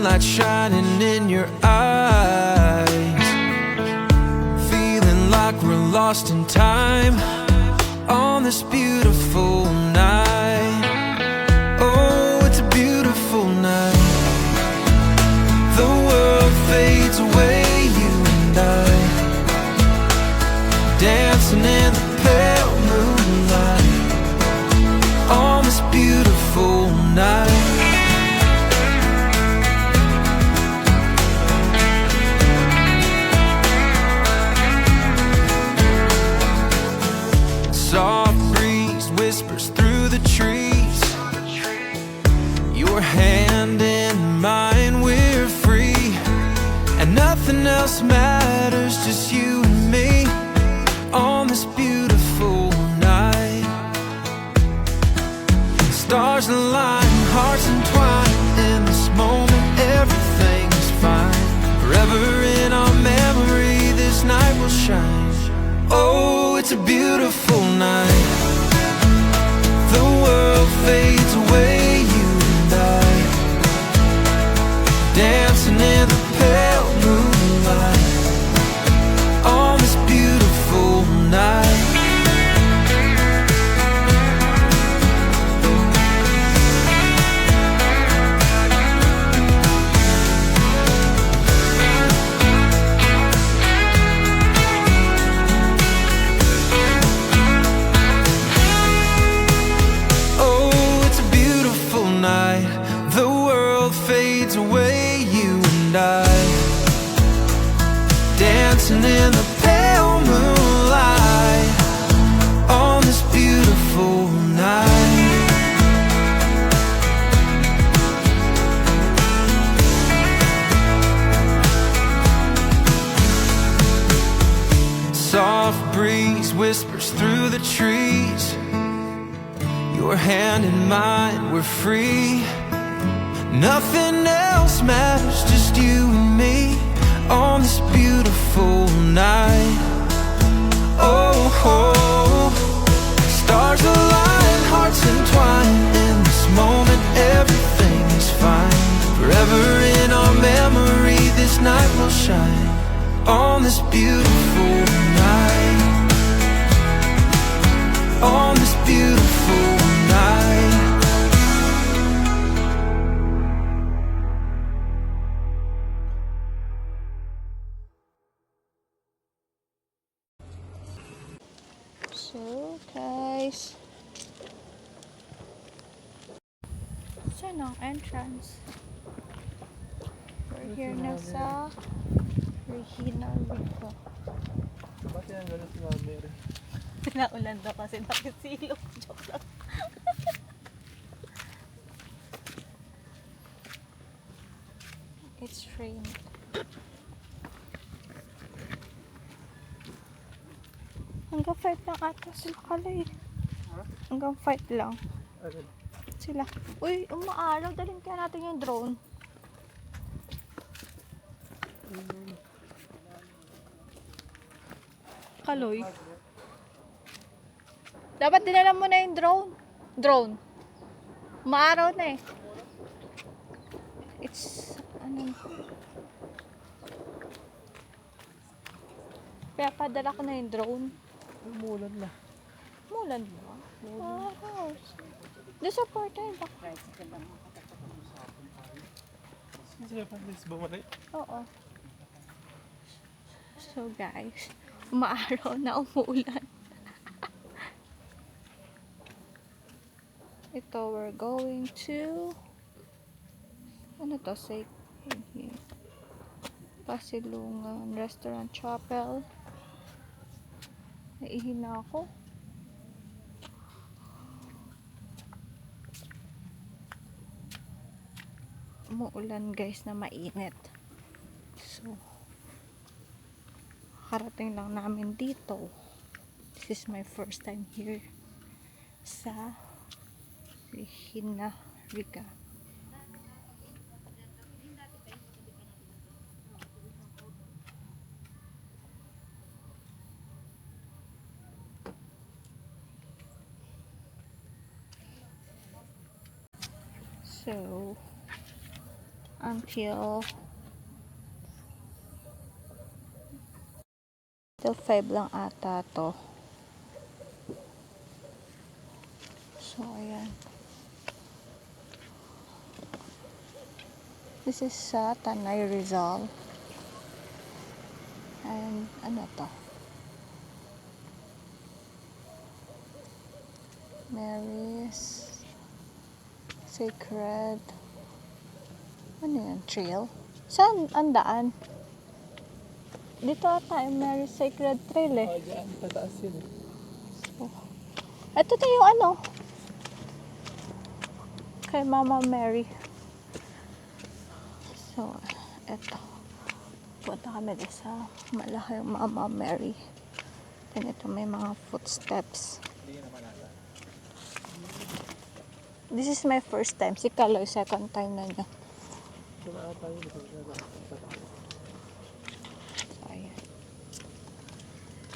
moonlight shining in your eyes, feeling like we're lost in time on this beautiful night. Oh, it's a beautiful night. The world fades away, you and I, dancing in the pale moonlight on this beautiful night. Soft breeze whispers through the trees, your hand in mine, we're free, and nothing else matters, just you and me on this beautiful night. Stars align, hearts entwine, in this moment everything's fine. Forever in our memory this night will shine. Oh, it's a beautiful night. The world fades away, you and I, dancing in the pale moonlight on this beautiful night. Dancing in the pale moonlight on this beautiful night. Soft breeze whispers through the trees, your hand in mine, we're free. Nothing else matters, just you and me on this beautiful night. Oh, oh, stars align, hearts entwine, in this moment everything is fine. Forever in our memory this night will shine on this beautiful night, on this beautiful night. So guys, saan ang entrance? We're here na sa Regina Rica. Ba't yan gano'n sinabi rin? Pinaulan daw kasi nakisilong. Joke lang. It's rained. Hanggang 5 lang ata sila kalay. Hanggang 5 lang sila. Uy, umaaraw. Dalhin kaya natin yung drone. Kaloy. Dapat dinala mo na yung drone. Umaaraw na eh. It's, ano, kaya padala ko na yung drone. Umulan na. Mulan ba? Wow. The supporter ba? Sige, pag-miss ba man eh? Oo. So guys, umaaraw na, umuulan. Ito, we're going to ano to, say Pasilungan Restaurant Chapel. Naihina ako. Umuulan guys na mainit. So, karating lang namin dito. This is my first time here sa Regina Rica. So, until 5 lang ata to. So, ayan. This is sa Tanay Rizal. And ano to? Mary's Sacred. Ano yan? Trail? Saan ang daan? Dito ata yung Mary's Sacred Trail eh. Oh, dyan. Pataas yun eh. Ito na yung ano. Kay Mama Mary. So, eto. Punta kami dito sa malaki Mama Mary. And ito may mga footsteps. This is my first time. Si Kaloy, second time na niya. Ito na ata yun. So, ayan.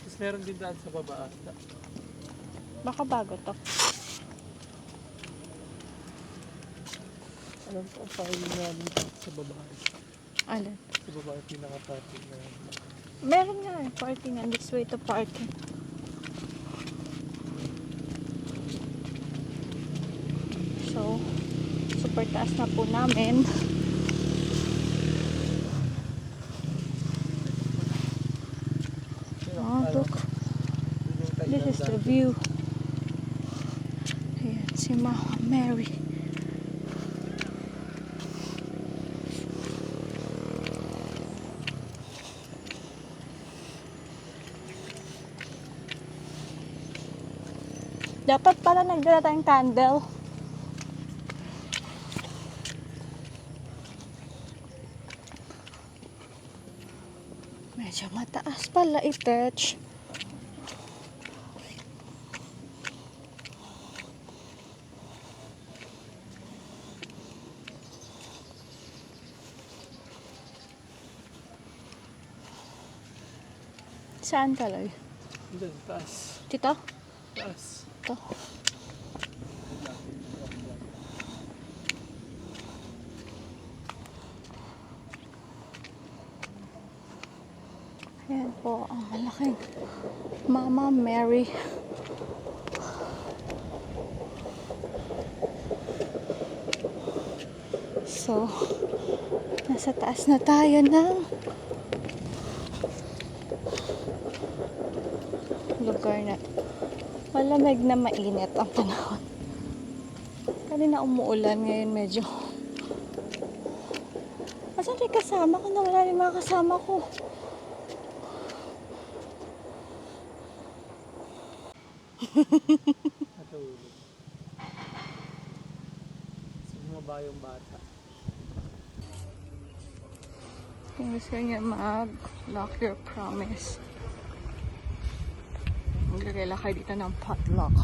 Tapos meron din daan sa baba ata. Baka bago to. Alam ko ang parking nga dito sa baba. Alin? Sa baba yung pinaka-parking na yun. Meron nga eh. Parking and this way to parking. So, super taas na po namin. Oh, look. This is the view. Ayan, si Mama Mary. Dapat pala nagdala tayong candle. Medyo mataas pala i-touch. Saan Kaloy? Doon, taas. Dito? Taas. Ito. Ayan po ang malaking Mama Mary. So, nasa taas na tayo ng lugar na malamig na mainit ang panahon. Kanina umuulan, ngayon medyo asan yung kasama ko? Nawala yung mga kasama ko. Natulog. Sumaba yung bata. Kung gusto niya mag-lock your promise, maglagay lang kayo dito ng padlock.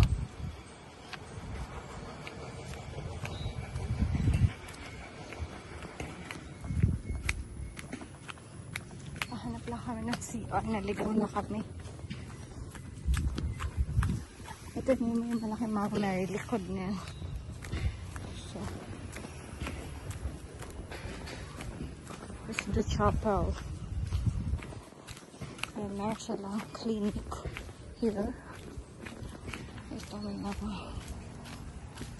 Hanap lang kami ng CR, naligaw na kami. Ito may malaking Mama Mary likod niya. So, this is the chapel. And meron silang clinic here. Ito may mga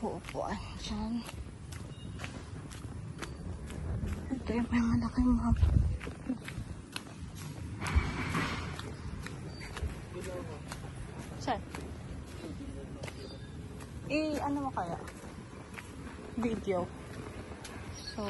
puupuan dyan. Ito yung may malaking map. Saan? Ano mo kaya? Video. So,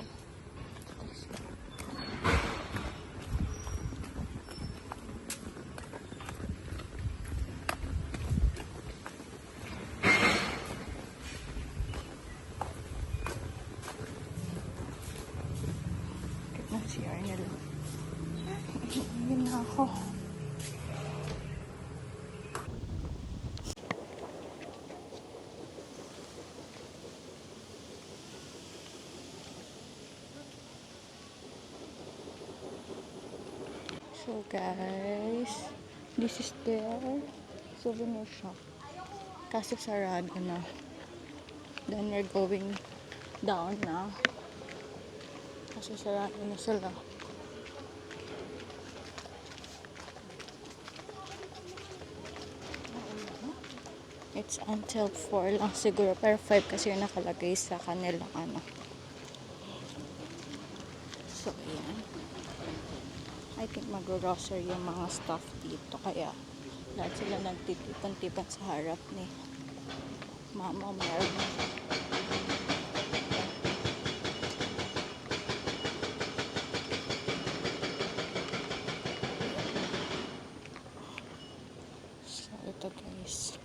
na CR nila. Yun na ako. So guys, this is their souvenir shop. Kaso sarado na. Then we're going down now. Kasi sarado na sila. It's until 4 lang siguro. Pero 5 kasi yung nakalagay sa kanilang ano. So, ayan. I think mag-grocery yung mga staff dito. Kaya, lahat sila nagtitipon-tipon sa harap ni Mama Mary. So, ito guys.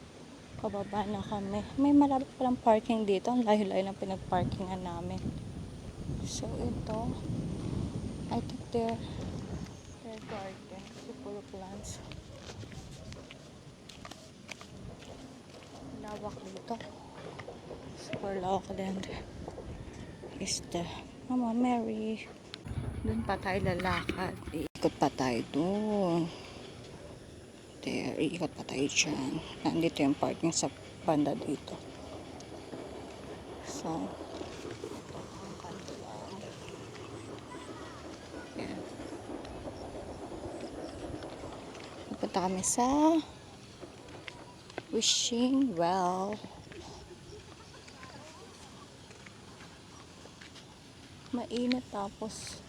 Pababa na kami. May malapit palang parking dito. Ang layo-layo ng pinag-parkingan namin. So, ito. I think their garden. Kasi puro plants. Lawak dito. Super lawak din. Is the Mama Mary. Doon pa tayo lalakad. Iikot pa tayo doon. There, iikot pa tayo dyan. Nandito yung parking sa banda dito. So, ang kanto lang. Yan. Pupunta kami sa Wishing Well. Mainit tapos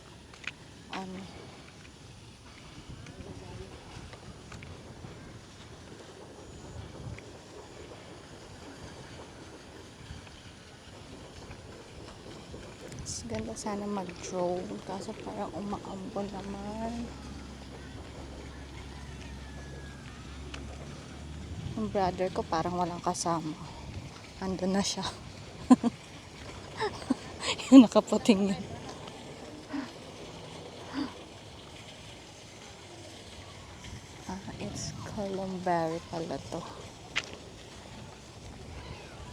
ano, ganda sana mag-drone kaso parang umaambon naman. Yung brother ko parang walang kasama. Ando na siya. Yung nakaputing yun. It's Columbari pala to.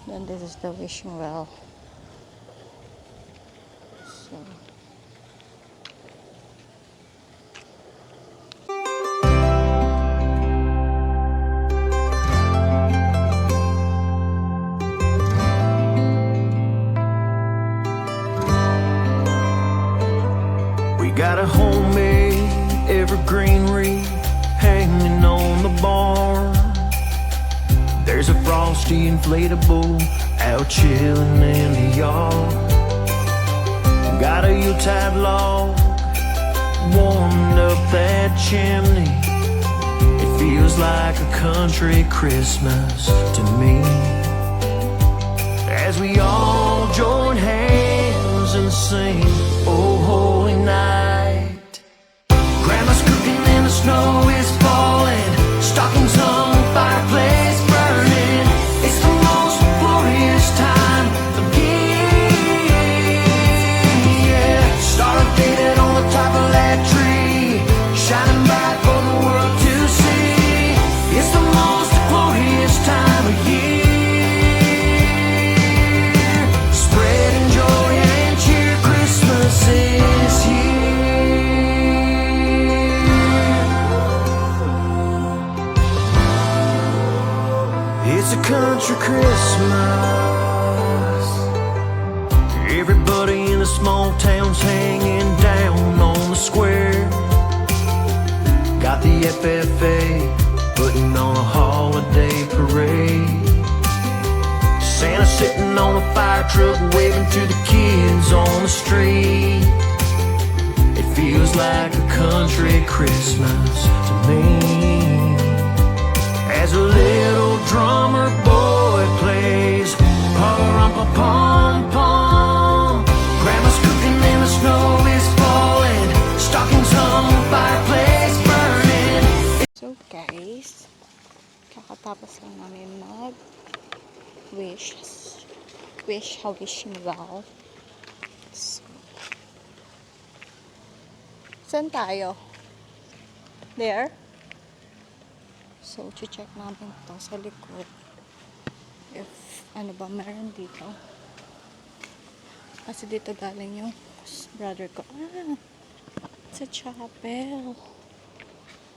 Then this is the Wishing Well. So, We got a homemade evergreen wreath hanging on the barn. There's a frosty inflatable out chilling in the yard. Got a Yuletide log warming up that chimney. It feels like a country Christmas to me. As we all join hands and sing, "Oh Holy Night." Grandma's cooking and the snow is falling, stockings on the fireplace burning. It's the most glorious time of year. Yeah, stars faded on the top of that tree, shining bright for the world to see. It's the most glorious time of year. Spreading joy and cheer, Christmas is here. It's a country Christmas. Everybody in the small town's hanging down on the square. Got the FFA putting on a holiday parade. Santa sitting on a fire truck waving to the kids on the street. It feels like a country Christmas to me. As a little drummer boy plays pa-rum-pa-pum-pum. Grandma's cooking and the snow is falling, stockings on the fireplace burning. so guys, kakatapos lang namin wish wishing well. So, saan tayo? There? So, check namin to sa likod. If, ano ba meron dito. Kasi dito galing yung brother ko. It's a chapel.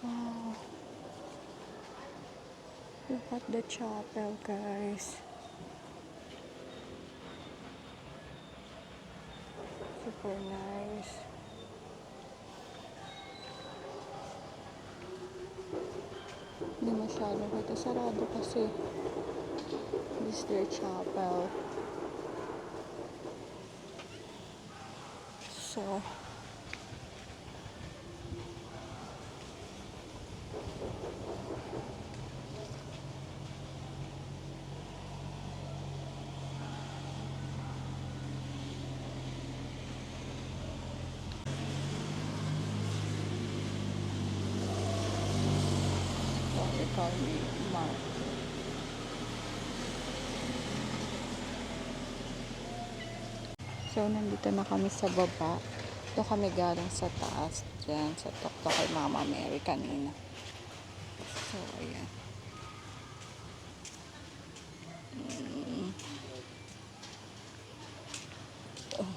Wow. Look at the chapel, guys. super nice. Hindi masyado ito sarado kasi this is their chapel. So they call me Mark. So, nandito na kami sa baba. Ito kami galing sa taas. Diyan, sa tuktok kay Mama Mary kanina. So, ayan. Oh.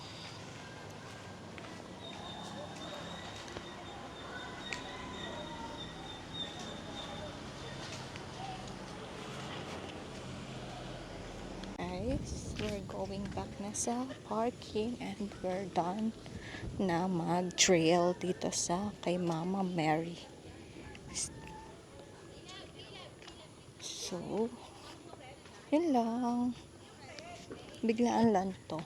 Guys, we're going back na sa parking and we're done na mag-trail dito sa kay Mama Mary. So, yun lang. Biglaan lang to.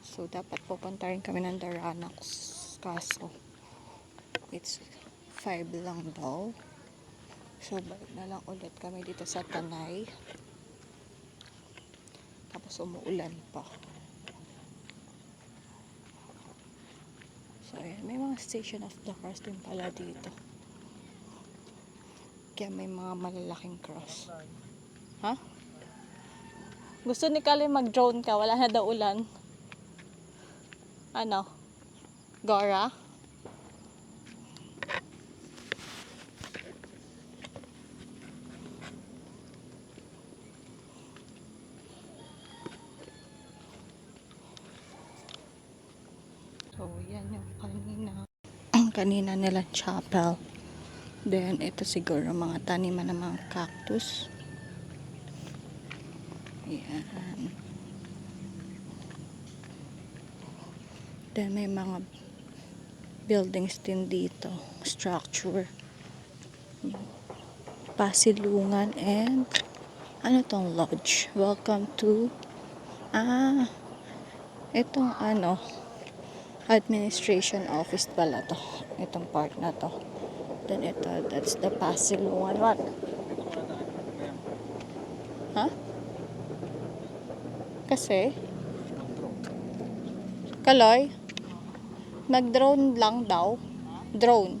So, dapat pupunta rin kami ng Daranac. Kaso, it's 5 lang daw. So, balik na lang ulit kami dito sa Tanay. Tapos, umuulan pa. So, ayan. May mga station of the cross din pala dito. Kaya may mga malalaking cross. Ha? Gusto ni Kali mag-drone ka. Wala na daw ulan. Ano? Gora? So, yan yung kanina nilang chapel. Then, ito siguro mga taniman ng mga cactus. Yan. Then, may mga buildings din dito. Structure. Pasilungan and ano tong lodge? Welcome to itong administration office pala to. Itong part na to. Then ito, that's the Pasilungan. What? Ha? Kasi? Kaloy? Mag-drone lang daw. Drone.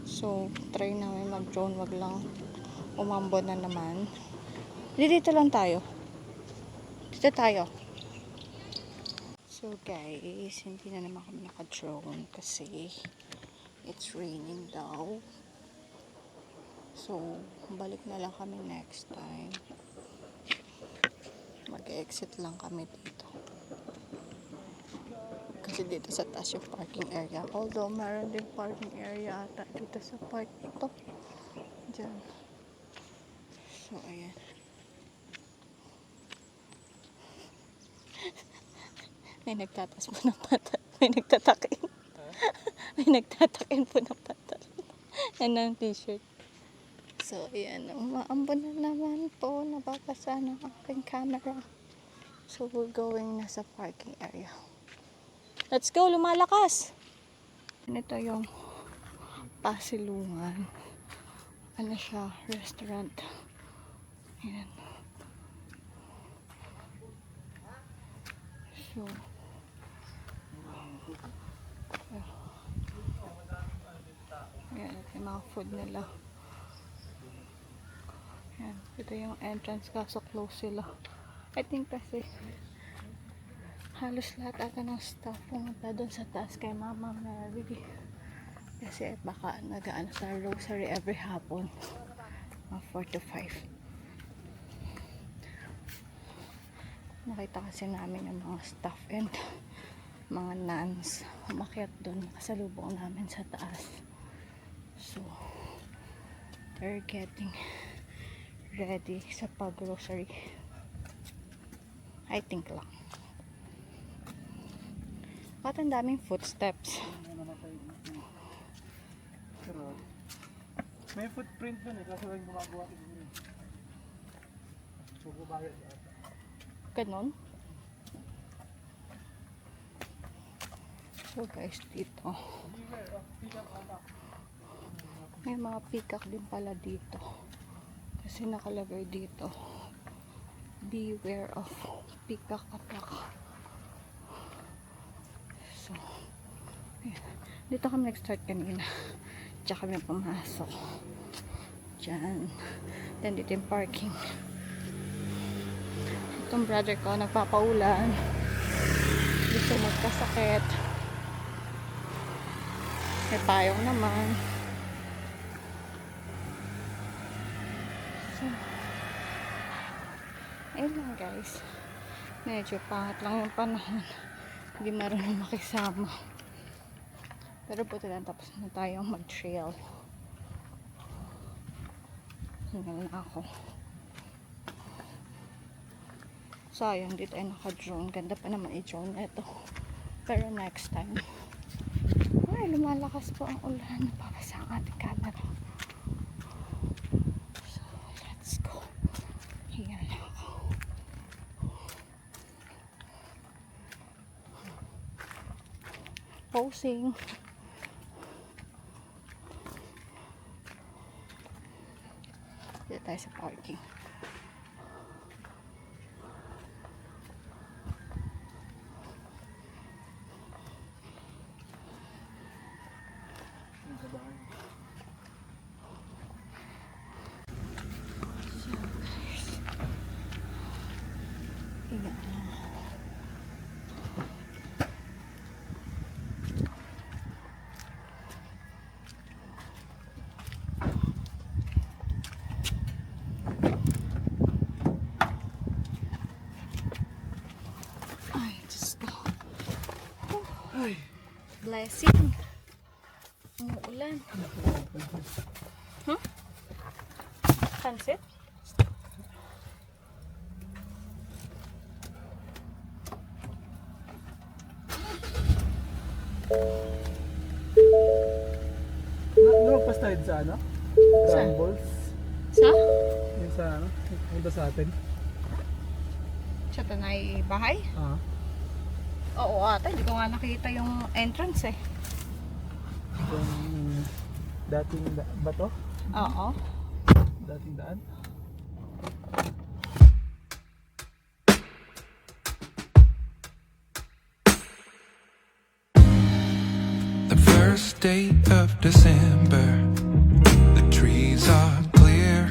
So, try namin mag-drone. Wag lang umambo na naman. Dito lang tayo. Dito tayo. So guys, hindi na naman kami naka-drone kasi it's raining daw. So, balik na lang kami next time. Mag-exit lang kami dito. Kasi dito sa taas yung parking area. Although, meron din parking area ata dito sa part ito. Diyan. So, ayan. May nagtatas po ng patat. May nagtatakin. May nagtatakin po ng patat. Yan ang t-shirt. So, ayan. Umaambon na naman po. Nababasa ng aking camera. So, we're going na sa parking area. Let's go! Lumalakas! Ito yung Pasilungan. Ano siya? Restaurant. Ayan. So, ayan, ito yung mga food nila. Ayan, ito yung entrance kaso close sila. I think kasi halos lahat ata ng staff pumunta doon sa taas kay Mama Mary. Kasi baka nag-ano sa rosary every hapon. 4 to 5. Nakita kasi namin yung mga staff and mga nuns umakyat doon, kasalubong namin sa taas. So, they're getting ready sa pag-grocery. I think lang. Ba't ang daming footsteps? Pero, may footprint dun eh, kasi lang gumagawa ko dun eh. Bubabagay ata. Ganon. So guys, dito. May mga peacock din pala dito. Kasi nakalagay dito. Beware of peacock attack. So, ayan. Dito kami nag-start kanina. Diyan kami pumasok. Diyan. Then dito yung parking. Itong brother ko nagpapaulan. Dito nagkasakit. May payong naman. So, ayun lang guys. Medyo pangat lang yung panahon. Hindi marunong makisama. Pero buti lang tapos na tayong mag-trail. Hingal na ako. Sayang, dito ay naka-drone. Ganda pa naman i-drone ito. Pero next time. Ay, lumalakas po ang ulan. Napapasa ang ating camera. So, let's go. Hingal na ako. Posing. Dito tayo sa parking. Ay, Diyos ko. Ay! Blessing. Umuulan. Huh? Pansit? Lumagpas tayo sa ano? Saan? Rambles. Sa? Yung sa ano? Punta sa atin. Sa Tanay bahay? Ah. Oo ata, hindi ko nga nakita yung entrance eh. Yung dating bato? Oo. Dating daan? The first day of December, the trees are clear.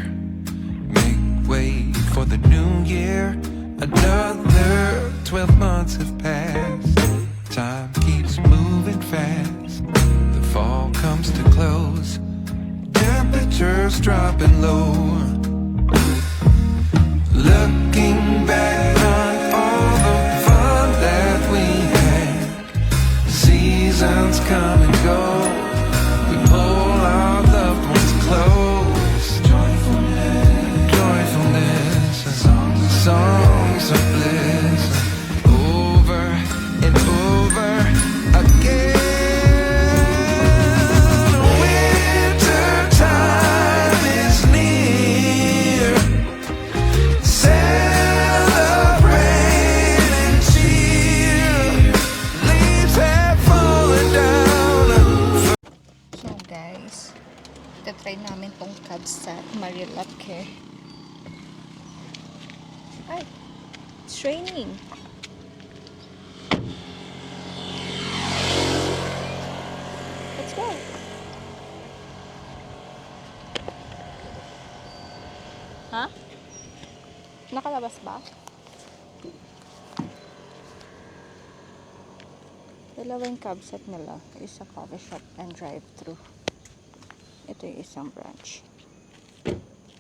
Make way for the new year. Another 12 months have passed. Time keeps moving fast. The fall comes to close. Temperatures dropping low. Looking back on all the fun that we had. Seasons come and go. We pull our loved ones close. Joyfulness, songs of bliss. Over and over again. Winter time is near. Celebrate and cheer. Leaves have fallen down. So guys, try namin tong cabs sa Marilake. Ay, it's raining. Let's go. Ha? Nakalabas ba? Dalawa yung cab set nila. Isa coffee shop and drive-thru. Ito yung isang branch.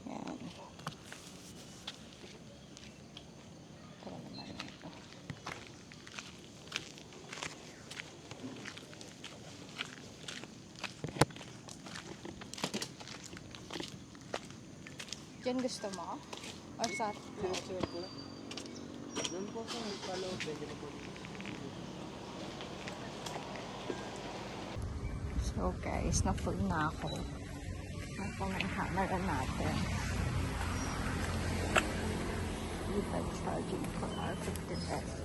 Yan. Tara naman ito. Diyan gusto mo? Or sa... Doon po sa palo, pwede na po. So guys, na-full na ako. Napangahana na natin. Lipat charging for our 15S.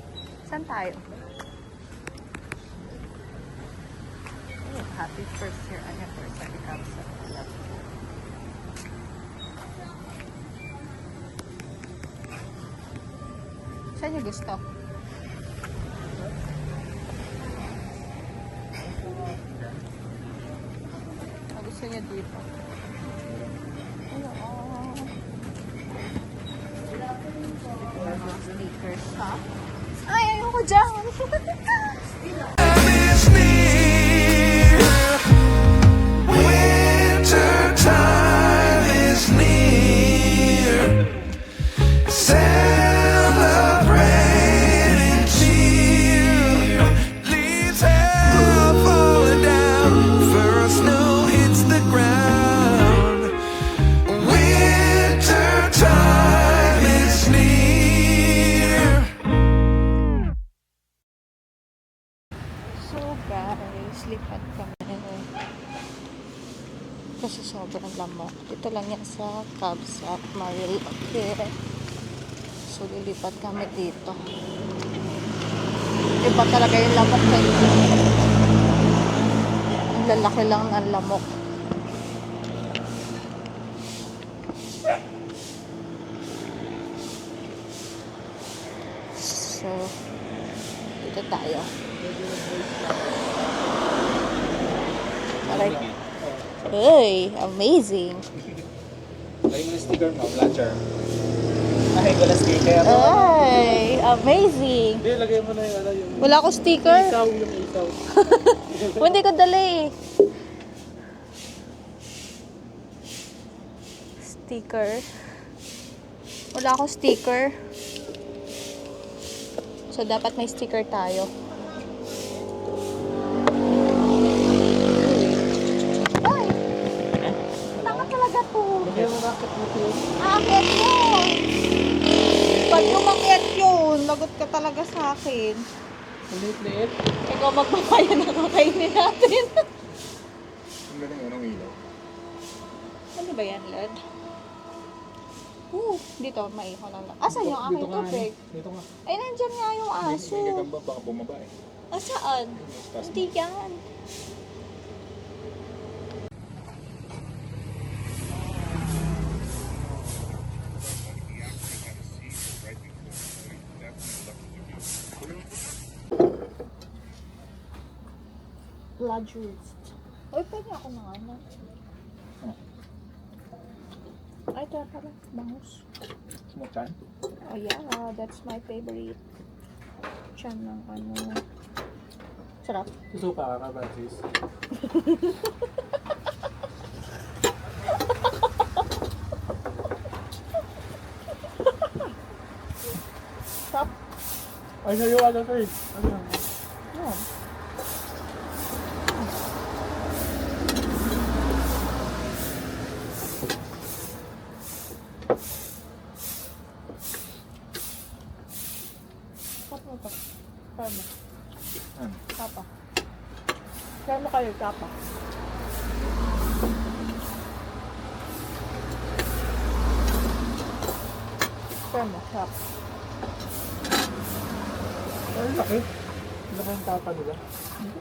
Saan tayo? Oh, happy first year anniversary Kamsa. Saan niyo gusto? Gusto niya dito. Mga stickers, ha? Ay, ayoko dyan! Is near. Winter time is near. Celebrate and cheer. Leaves have fallen down. First snow hits the ground. Winter time is near. So guys, lipat kami. Kasi sobrang lamok. Dito lang yan sa Cubs at Marilake. So lilipat kami dito. Iba talaga yung lamok na yun. Ang lalaki lang ng lamok. So, dito tayo. Alright. Hey, amazing. Lagay mo na sticker mo, Blancher. Ay, wala sticker. Ay, amazing. Hindi, lagay mo na yung ano yung... Wala akong sticker. Isaw, yung isaw. Hindi ko dala eh. Sticker. Wala akong sticker. So, dapat may sticker tayo. Ay! Tanga talaga to. Lagay mo rocket mo yun. Akit yun! Pag umakyat yun, lagot ka talaga sa akin. Liit-liit. Ikaw magpapaya na kakainin natin. Ang galing, anong ilaw? Ano ba yan, Led? Dito, maiho na lang. Asan yung aking tubig? Dito nga. Ay, nandyan nga yung aso. May gagamba, baka bumaba eh. Saan? Hindi yan. Blood juice. Uy, pwede ako ng ano. Ay, ito pala. Bangus. Smoke chan? Oh yeah, that's my favorite. Chan ng ano. Sarap. Susuka ka ka, Francis. Sarap. Ay, sa'yo ano to eh. Ano yan? Yan. Sarap mo to. Sarap mo. Ano? Tapa. Sarap mo kayo, tapa. Sarap mo, sarap. Ay, laki. Laki ang tapa nila.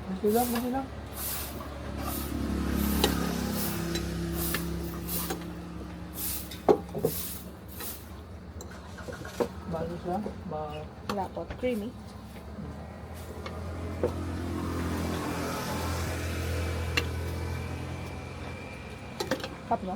Hindi lang, hindi lang. Balo siya? Wala po. Creamy. Sarap mo.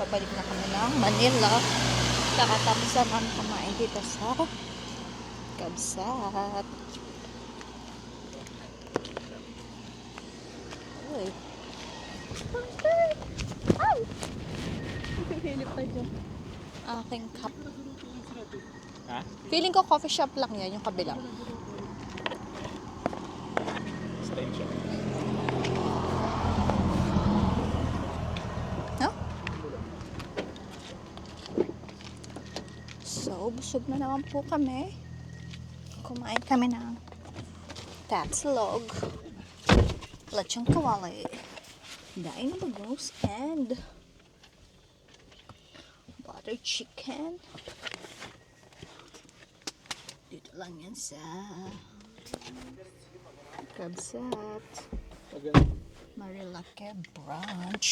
Pabalik na kami ng Manila. Kakatapos naman kumain dito sa Kabsat. Uy. Ay! Pipili pa dyan. Aking cup. Ha? Feeling ko coffee shop lang yan, yung kabila. Extension. No? So, busog na naman po kami. Kumain kami ng tapsilog, lechon kawali, daing na bagos, and butter chicken. Dito lang yan sa Kabsat Marilake Branch.